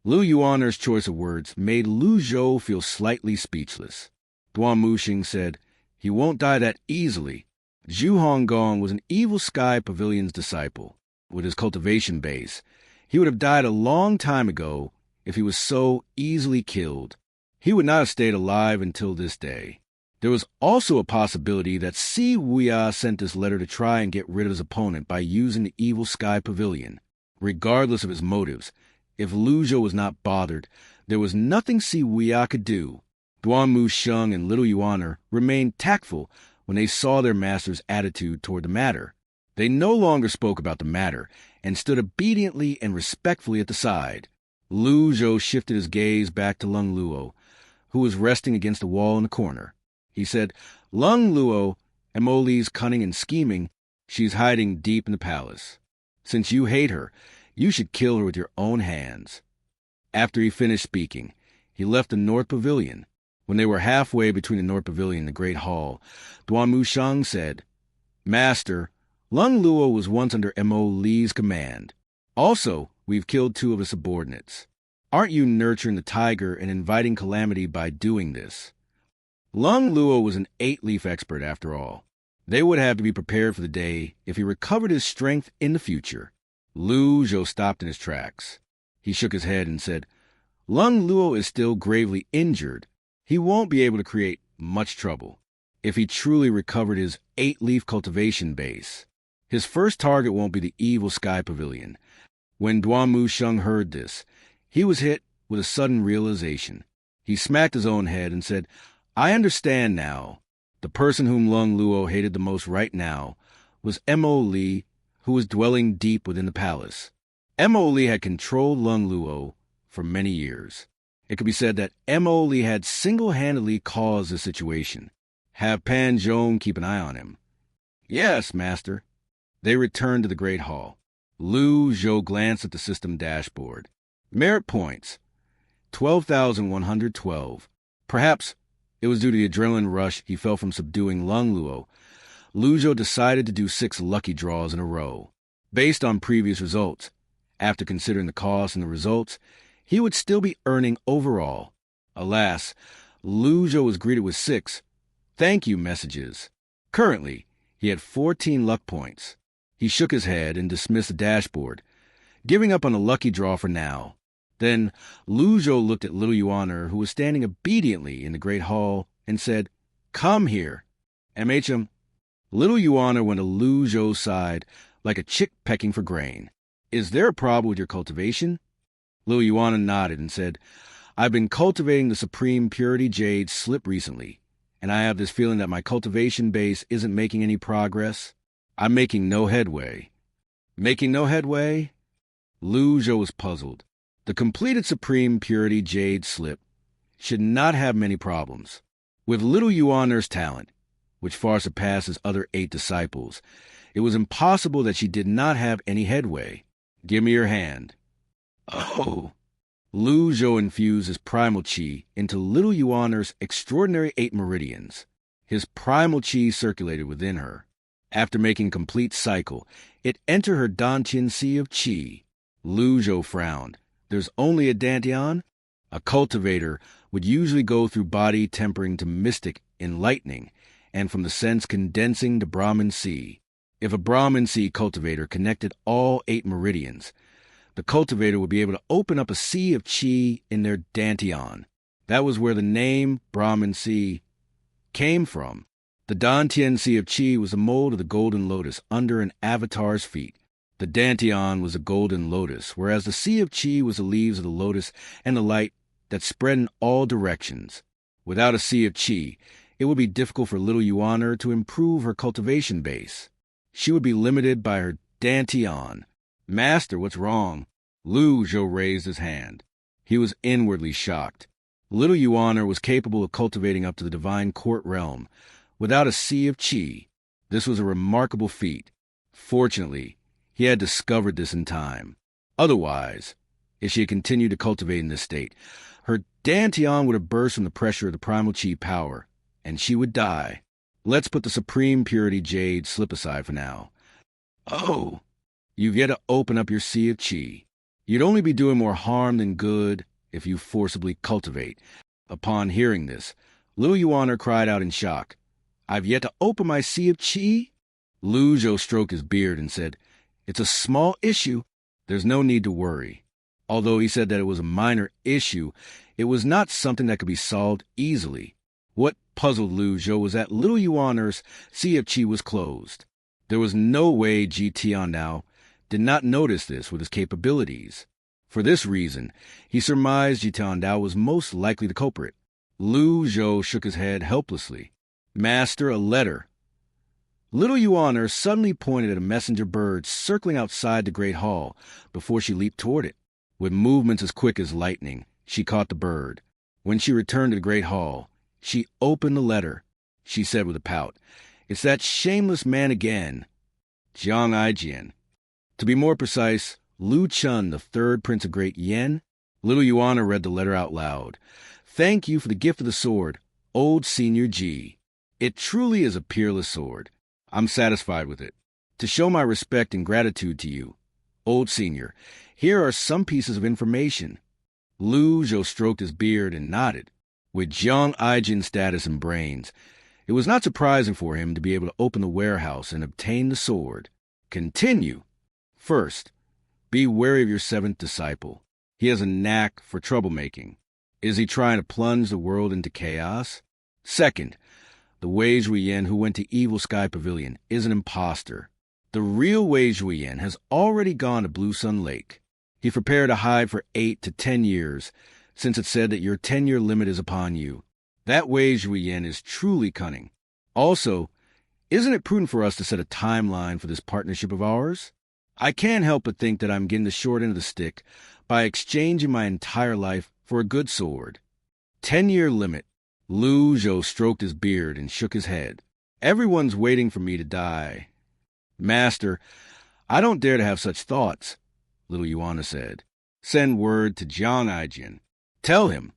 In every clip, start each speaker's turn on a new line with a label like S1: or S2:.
S1: Liu Yuaner's choice of words made Lu Zhou feel slightly speechless. Duan Muxing said, "He won't die that easily." Zhu Honggong was an evil sky pavilion's disciple. With his cultivation base, he would have died a long time ago if he was so easily killed. He would not have stayed alive until this day. There was also a possibility that Si Wuya sent this letter to try and get rid of his opponent by using the evil sky pavilion. Regardless of his motives, if Lu Zhou was not bothered, there was nothing Si Wuya could do. Duan Musheng and Little Yuaner remained tactful when they saw their master's attitude toward the matter. They no longer spoke about the matter and stood obediently and respectfully at the side. Lu Zhou shifted his gaze back to Lung Luo, who was resting against the wall in the corner. He said, "Lung Luo, Emoli's cunning and scheming, she's hiding deep in the palace. Since you hate her, you should kill her with your own hands." After he finished speaking, he left the North Pavilion. When they were halfway between the North Pavilion and the Great Hall, Duan Musheng said, "Master, Lung Luo was once under Emoli's command. Also, we've killed 2 of his subordinates. Aren't you nurturing the tiger and inviting calamity by doing this?" Lung Luo was an 8-leaf expert after all. They would have to be prepared for the day if he recovered his strength in the future. Lu Zhou stopped in his tracks. He shook his head and said, "Lung Luo is still gravely injured. He won't be able to create much trouble if he truly recovered his 8-leaf cultivation base. His first target won't be the evil sky pavilion." When Duan Musheng heard this, he was hit with a sudden realization. He smacked his own head and said, "I understand now. The person whom Lung Luo hated the most right now was Emoli, who was dwelling deep within the palace." Emoli had controlled Lung Luo for many years. It could be said that Emoli had single-handedly caused the situation. Have Pan Zhong keep an eye on him. "Yes, master." They returned to the Great Hall. Lu Zhou glanced at the system dashboard. Merit points, 12,112. Perhaps it was due to the adrenaline rush he felt from subduing Lung Luo. Lu Zhou decided to do 6 lucky draws in a row. Based on previous results, after considering the cost and the results, he would still be earning overall. Alas, Lu Zhou was greeted with 6 thank you messages. Currently, he had 14 luck points. He shook his head and dismissed the dashboard, giving up on the lucky draw for now. Then Lu Zhou looked at Little Yuaner, who was standing obediently in the Great Hall, and said, "Come here." "MHM." Little Yuaner went to Lu Zhou's side like a chick pecking for grain. "Is there a problem with your cultivation?" Little Yuaner nodded and said, "I've been cultivating the Supreme Purity Jade slip recently, and I have this feeling that my cultivation base isn't making any progress. I'm making no headway." "Making no headway?" Lu Zhou was puzzled. The completed Supreme Purity Jade slip should not have many problems. With Little Yuaner's talent, which far surpassed his other 8 disciples, it was impossible that she did not have any headway. "Give me your hand." "Oh." Lu Zhou infused his primal chi into Little Yuaner's extraordinary 8 meridians. His primal chi circulated within her. After making a complete cycle, it entered her Dantian Sea of Qi. Lu Zhou frowned. "There's only a Dantian?" A cultivator would usually go through body tempering to mystic enlightening, and from the sense condensing to Brahman Sea. If a Brahman Sea cultivator connected all 8 meridians, the cultivator would be able to open up a sea of Qi in their Dantian. That was where the name Brahman Sea came from. The Dantian Sea of Qi was the mold of the golden lotus under an avatar's feet. The Dantian was a golden lotus, whereas the Sea of Qi was the leaves of the lotus and the light that spread in all directions. Without a Sea of Qi, it would be difficult for Little Yuaner to improve her cultivation base. She would be limited by her Dantian. "Master, what's wrong?" Lu Zhou raised his hand. He was inwardly shocked. Little Yuaner was capable of cultivating up to the divine court realm without a Sea of Qi. This was a remarkable feat. Fortunately, he had discovered this in time. Otherwise, if she had continued to cultivate in this state, her Dantian would have burst from the pressure of the primal Qi power, and she would die. Let's put the Supreme Purity Jade slip aside for now. "Oh, you've yet to open up your Sea of Qi." You'd only be doing more harm than good if you forcibly cultivate. Upon hearing this, little Yuan cried out in shock. I've yet to open my sea of qi? Lu Zhou stroked his beard and said, It's a small issue. There's no need to worry. Although he said that it was a minor issue, it was not something that could be solved easily. What puzzled Lu Zhou was that little Yuan's sea of qi was closed. There was no way Ji Tiandao did not notice this with his capabilities. For this reason, he surmised Ji Tiandao was most likely the culprit. Lu Zhou shook his head helplessly. Master, a letter. Little Yuan suddenly pointed at a messenger bird circling outside the great hall before she leaped toward it. With movements as quick as lightning, she caught the bird. When she returned to the great hall, she opened the letter. She said with a pout, It's that shameless man again, Jiang Aijian. To be more precise, Lu Chun, the third prince of Great Yen. Little Yuan read the letter out loud. Thank you for the gift of the sword, old Senior Ji. It truly is a peerless sword. I'm satisfied with it. To show my respect and gratitude to you, old senior, here are some pieces of information. Lu Zhou stroked his beard and nodded. With Jiang Aijian's status and brains, it was not surprising for him to be able to open the warehouse and obtain the sword. Continue. First, be wary of your seventh disciple. He has a knack for troublemaking. Is he trying to plunge the world into chaos? Second, the Wei Zhuyen who went to Evil Sky Pavilion is an imposter. The real Wei Zhuyen has already gone to Blue Sun Lake. He prepared to hide for 8 to 10 years, since it said that your 10-year limit is upon you. That Wei Zhuyen is truly cunning. Also, isn't it prudent for us to set a timeline for this partnership of ours? I can't help but think that I'm getting the short end of the stick by exchanging my entire life for a good sword. 10-year limit. Lu Zhou stroked his beard and shook his head. Everyone's waiting for me to die. Master, I don't dare to have such thoughts, little Yuan said. Send word to Jiang Aijian. Tell him,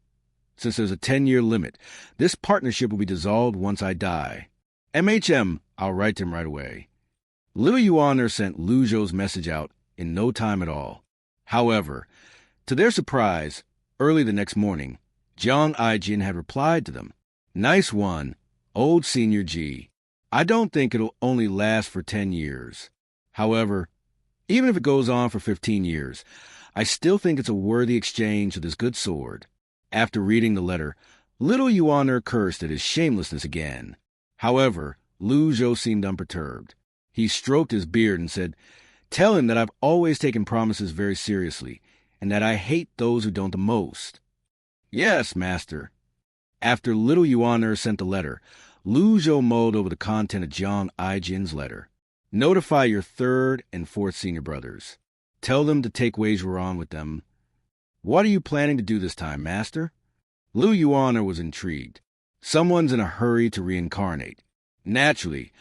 S1: since there's a 10-year limit, this partnership will be dissolved once I die. MHM, I'll write to him right away. Little Yuan sent Lu Zhou's message out in no time at all. However, to their surprise, early the next morning, Jiang Aijian had replied to them. Nice one, old Senior Ji. I don't think it'll only last for 10 years. However, even if it goes on for 15 years, I still think it's a worthy exchange of this good sword. After reading the letter, little Yuan cursed at his shamelessness again. However, Lu Zhou seemed unperturbed. He stroked his beard and said, Tell him that I've always taken promises very seriously, and that I hate those who don't the most. Yes, master. After little Yuan sent the letter, Lu Zhou mulled over the content of Jiang Aijian's letter. Notify your third and fourth senior brothers. Tell them to take Wei Zhuan with them. What are you planning to do this time, master? Lu Yuan was intrigued. Someone's in a hurry to reincarnate. Naturally,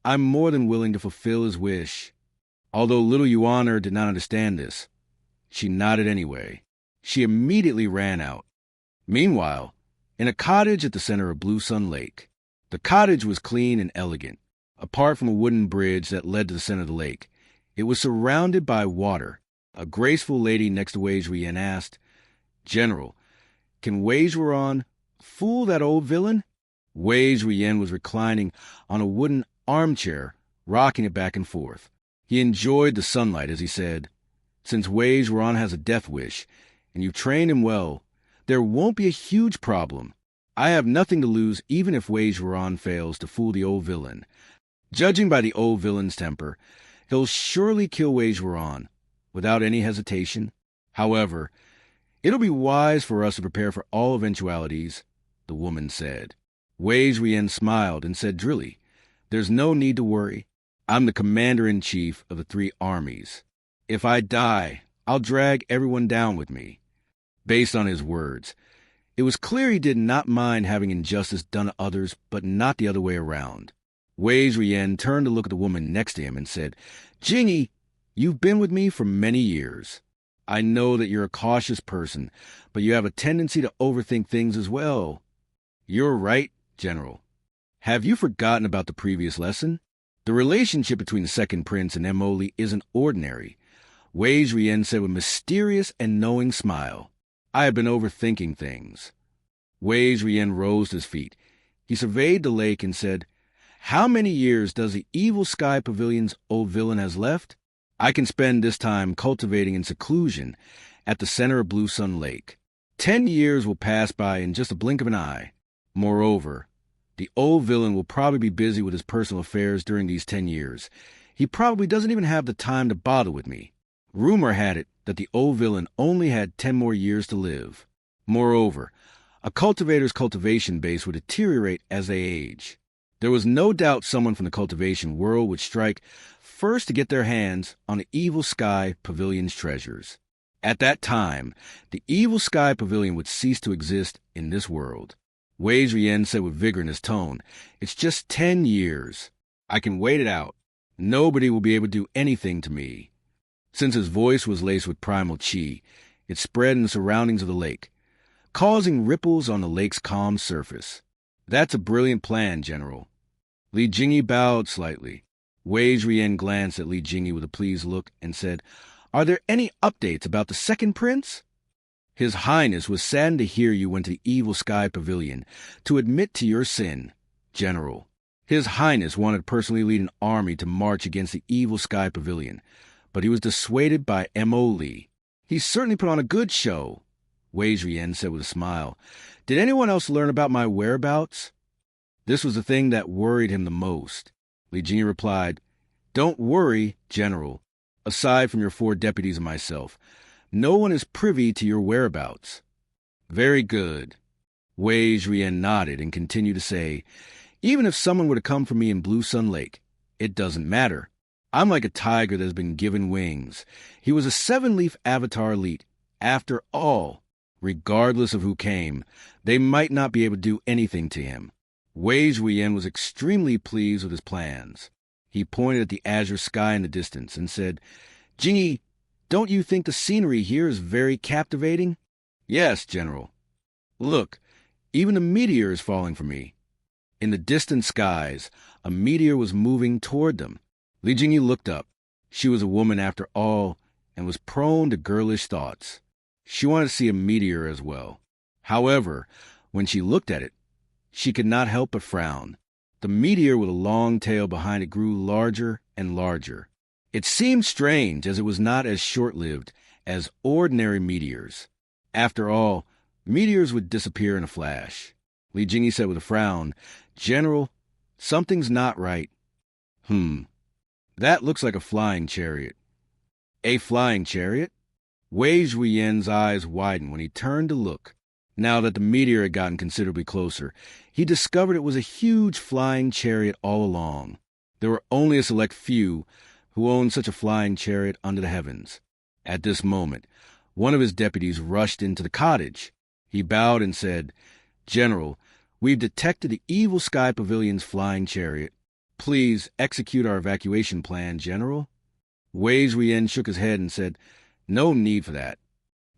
S1: I'm more than willing to fulfill his wish. Although little Yuan did not understand this, she nodded anyway. She immediately ran out. Meanwhile, in a cottage at the center of Blue Sun Lake, the cottage was clean and elegant. Apart from a wooden bridge that led to the center of the lake, it was surrounded by water. A graceful lady next to Wei Zhuyen asked, General, can Wei Zhuan fool that old villain? Wei Zhuyen was reclining on a wooden armchair, rocking it back and forth. He enjoyed the sunlight as he said, Since Wei Zhuan has a death wish, and you've trained him well, there won't be a huge problem. I have nothing to lose even if Wei Zhuan fails to fool the old villain. Judging by the old villain's temper, he'll surely kill Wei Zhuan without any hesitation. However, it'll be wise for us to prepare for all eventualities, the woman said. Wei Zhuyen smiled and said drily, There's no need to worry. I'm the commander-in-chief of the 3 armies. If I die, I'll drag everyone down with me. Based on his words, it was clear he did not mind having injustice done to others, but not the other way around. Wei Zhuyen turned to look at the woman next to him and said, Jingyi, you've been with me for many years. I know that you're a cautious person, but you have a tendency to overthink things as well. You're right, General. Have you forgotten about the previous lesson? The relationship between the second prince and Emoli isn't ordinary. Wei Zhuyen said with a mysterious and knowing smile. I have been overthinking things. Wei Zhuyen rose to his feet. He surveyed the lake and said, How many years does the evil sky pavilion's old villain has left? I can spend this time cultivating in seclusion at the center of Blue Sun Lake. 10 years will pass by in just a blink of an eye. Moreover, the old villain will probably be busy with his personal affairs during these 10 years. He probably doesn't even have the time to bother with me. Rumor had it that the old villain only had 10 more years to live. Moreover, a cultivator's cultivation base would deteriorate as they age. There was no doubt someone from the cultivation world would strike first to get their hands on the Evil Sky Pavilion's treasures. At that time, the Evil Sky Pavilion would cease to exist in this world. Wei Zhuyen said with vigor in his tone, It's just 10 years. I can wait it out. Nobody will be able to do anything to me. Since his voice was laced with primal qi, it spread in the surroundings of the lake, causing ripples on the lake's calm surface. That's a brilliant plan, General. Li Jingyi bowed slightly. Wei Zhuyen glanced at Li Jingyi with a pleased look and said, Are there any updates about the second prince? His Highness was saddened to hear you went to the Evil Sky Pavilion to admit to your sin, General. His Highness wanted to personally lead an army to march against the Evil Sky Pavilion, but he was dissuaded by M.O. Li. He certainly put on a good show, Wei Zhuyen said with a smile. Did anyone else learn about my whereabouts? This was the thing that worried him the most. Li Jingyi replied, Don't worry, General. Aside from your 4 deputies and myself, no one is privy to your whereabouts. Very good. Wei Zhuyen nodded and continued to say, Even if someone were to come for me in Blue Sun Lake, it doesn't matter. I'm like a tiger that has been given wings. He was a 7-leaf avatar elite. After all, regardless of who came, they might not be able to do anything to him. Wei Zhuyen was extremely pleased with his plans. He pointed at the azure sky in the distance and said, Jingyi, don't you think the scenery here is very captivating? Yes, General. Look, even a meteor is falling for me. In the distant skies, a meteor was moving toward them. Li Jingyi looked up. She was a woman after all and was prone to girlish thoughts. She wanted to see a meteor as well. However, when she looked at it, she could not help but frown. The meteor with a long tail behind it grew larger and larger. It seemed strange as it was not as short-lived as ordinary meteors. After all, meteors would disappear in a flash. Li Jingyi said with a frown, General, something's not right. That looks like a flying chariot. A flying chariot? Wei Zhuyen's eyes widened when he turned to look. Now that the meteor had gotten considerably closer, he discovered it was a huge flying chariot all along. There were only a select few who owned such a flying chariot under the heavens. At this moment, one of his deputies rushed into the cottage. He bowed and said, General, we've detected the Evil Sky Pavilion's flying chariot. Please execute our evacuation plan, General. Wei Zhuyen shook his head and said, No need for that.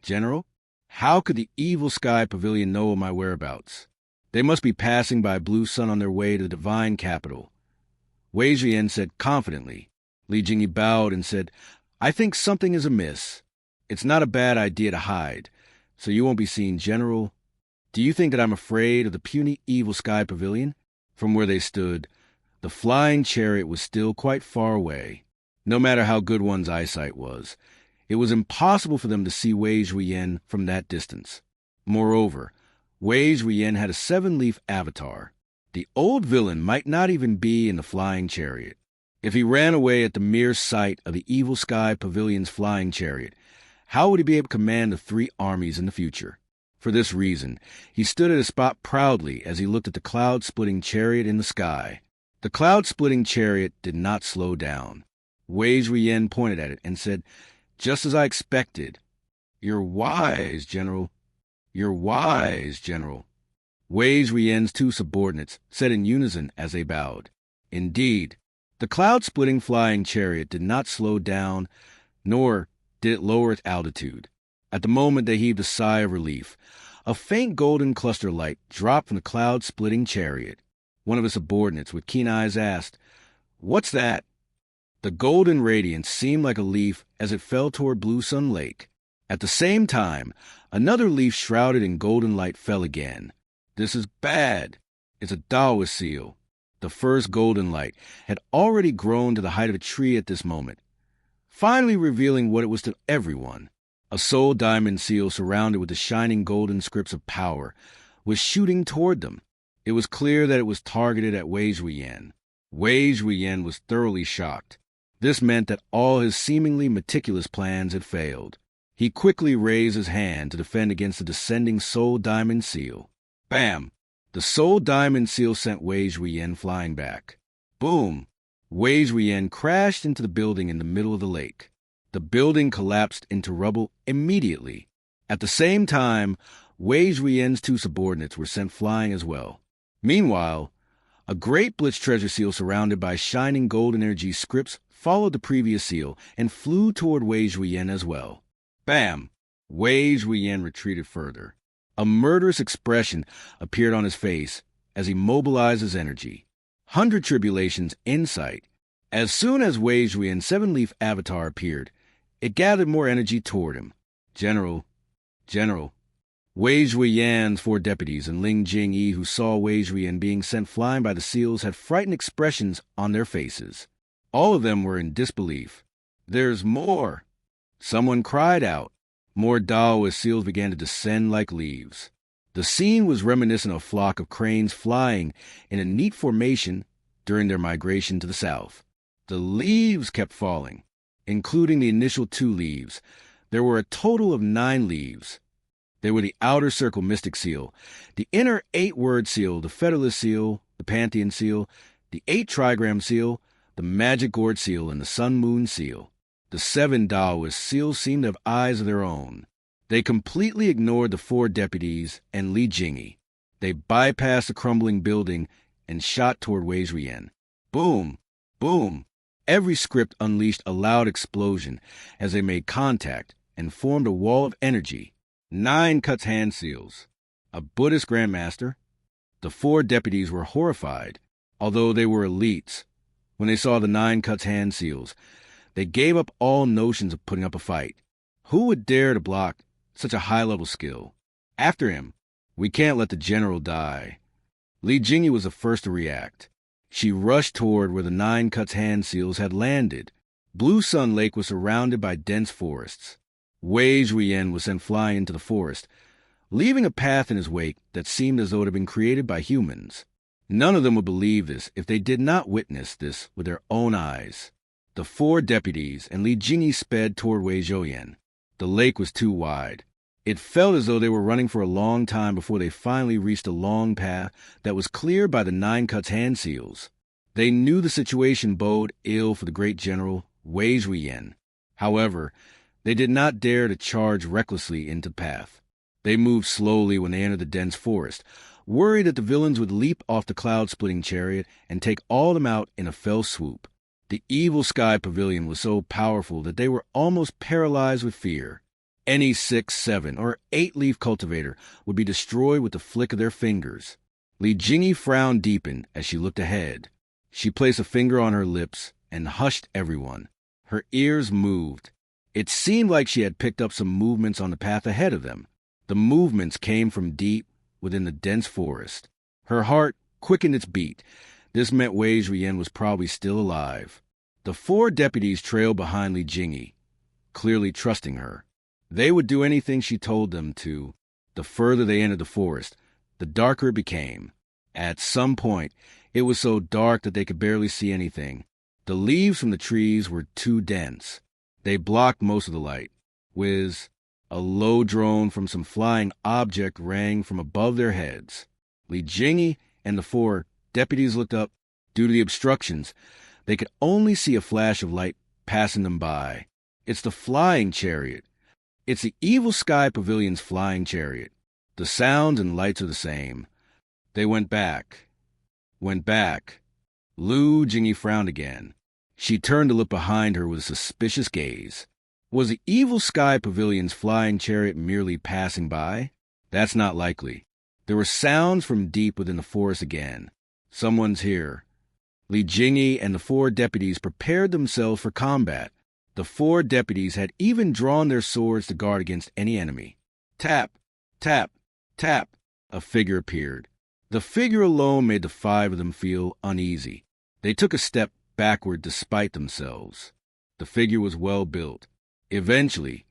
S1: General, how could the Evil Sky Pavilion know of my whereabouts? They must be passing by Blue Sun on their way to the divine capital. Wei Zhuyen said confidently. Li Jingyi bowed and said, I think something is amiss. It's not a bad idea to hide, so you won't be seen, General. Do you think that I'm afraid of the puny Evil Sky Pavilion? From where they stood, the flying chariot was still quite far away. No matter how good one's eyesight was, it was impossible for them to see Wei Zhuyen from that distance. Moreover, Wei Zhuyen had a 7-leaf avatar. The old villain might not even be in the flying chariot. If he ran away at the mere sight of the Evil Sky Pavilion's flying chariot, how would he be able to command the 3 armies in the future? For this reason, he stood at a spot proudly as he looked at the cloud-splitting chariot in the sky. The cloud-splitting chariot did not slow down. Wei Zhuyen pointed at it and said, Just as I expected. You're wise, General. You're wise, General. Wei Zhuyen's 2 subordinates said in unison as they bowed. Indeed, the cloud-splitting flying chariot did not slow down, nor did it lower its altitude. At the moment they heaved a sigh of relief, a faint golden cluster light dropped from the cloud-splitting chariot. One of his subordinates with keen eyes asked, What's that? The golden radiance seemed like a leaf as it fell toward Blue Sun Lake. At the same time, another leaf shrouded in golden light fell again. This is bad. It's a Taoist seal. The first golden light had already grown to the height of a tree at this moment, finally revealing what it was to everyone. A soul diamond seal surrounded with the shining golden scripts of power was shooting toward them. It was clear that it was targeted at Wei Zhuyan. Wei Zhuyan was thoroughly shocked. This meant that all his seemingly meticulous plans had failed. He quickly raised his hand to defend against the descending soul diamond seal. Bam! The soul diamond seal sent Wei Zhuyan flying back. Boom! Wei Zhuyan crashed into the building in the middle of the lake. The building collapsed into rubble immediately. At the same time, Wei Zhuyan's two subordinates were sent flying as well. Meanwhile, a great blitz treasure seal surrounded by shining golden energy scripts followed the previous seal and flew toward Wei Zhuyan as well. Bam! Wei Zhuyan retreated further. A murderous expression appeared on his face as he mobilized his energy. 100 tribulations in sight. As soon as Wei Zhuyan's seven-leaf avatar appeared, it gathered more energy toward him. General. Wei Zhuyan's 4 deputies and Ling Jingyi, who saw Wei Zhuyan being sent flying by the seals, had frightened expressions on their faces. All of them were in disbelief. There's more! Someone cried out. More Taoist seals began to descend like leaves. The scene was reminiscent of a flock of cranes flying in a neat formation during their migration to the south. The leaves kept falling, including the initial 2 leaves. There were a total of 9 leaves. They were the outer circle mystic seal, the inner 8-word seal, the featherless seal, the Pantheon seal, the 8 trigram seal, the magic gourd seal, and the sun moon seal. The 7 Taoist seals seemed to have eyes of their own. They completely ignored the 4 deputies and Li Jingyi. They bypassed the crumbling building and shot toward Wei Zhuyan. Boom! Boom! Every script unleashed a loud explosion as they made contact and formed a wall of energy. 9 Cuts hand seals. A Buddhist grandmaster. The 4 deputies were horrified, although they were elites. When they saw the 9 Cuts hand seals, they gave up all notions of putting up a fight. Who would dare to block such a high-level skill? After him. We can't let the general die. Li Jingyi was the first to react. She rushed toward where the 9 Cuts hand seals had landed. Blue Sun Lake was surrounded by dense forests. Wei Zhuyan was sent flying into the forest, leaving a path in his wake that seemed as though it had been created by humans. None of them would believe this if they did not witness this with their own eyes. The 4 deputies and Li Jingyi sped toward Wei Zhuyan. The lake was too wide. It felt as though they were running for a long time before they finally reached a long path that was cleared by the 9 Cuts hand seals. They knew the situation boded ill for the great general, Wei Zhuyan. However, they did not dare to charge recklessly into the path. They moved slowly when they entered the dense forest, worried that the villains would leap off the cloud-splitting chariot and take all of them out in a fell swoop. The evil sky pavilion was so powerful that they were almost paralyzed with fear. Any 6, 7, or 8-leaf cultivator would be destroyed with the flick of their fingers. Li Jingyi frown deepened as she looked ahead. She placed a finger on her lips and hushed everyone. Her ears moved. It seemed like she had picked up some movements on the path ahead of them. The movements came from deep within the dense forest. Her heart quickened its beat. This meant Wei Zhuyan was probably still alive. The 4 deputies trailed behind Li Jingyi, clearly trusting her. They would do anything she told them to. The further they entered the forest, the darker it became. At some point, it was so dark that they could barely see anything. The leaves from the trees were too dense. They blocked most of the light. Whiz, a low drone from some flying object rang from above their heads. Li Jingyi and the 4 deputies looked up. Due to the obstructions, they could only see a flash of light passing them by. It's the flying chariot. It's the evil sky pavilion's flying chariot. The sounds and lights are the same. They went back. Lu Jingyi frowned again. She turned to look behind her with a suspicious gaze. Was the evil sky pavilion's flying chariot merely passing by? That's not likely. There were sounds from deep within the forest again. Someone's here. Li Jingyi and the 4 deputies prepared themselves for combat. The 4 deputies had even drawn their swords to guard against any enemy. Tap, tap, tap, a figure appeared. The figure alone made the 5 of them feel uneasy. They took a step backward despite themselves. The figure was well built. Eventually,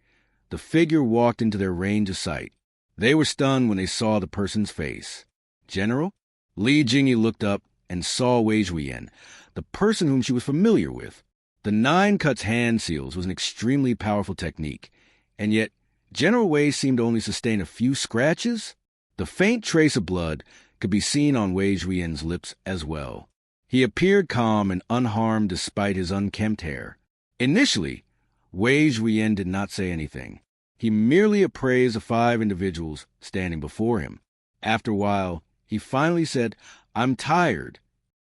S1: the figure walked into their range of sight. They were stunned when they saw the person's face. General? Li Jingyi looked up and saw Wei Zhuyan, the person whom she was familiar with. The 9 cuts hand seals was an extremely powerful technique, and yet General Wei seemed to only sustain a few scratches. The faint trace of blood could be seen on Wei Zhuyan's lips as well. He appeared calm and unharmed despite his unkempt hair. Initially, Wei Zhuyan did not say anything. He merely appraised the 5 individuals standing before him. After a while, he finally said, "I'm tired."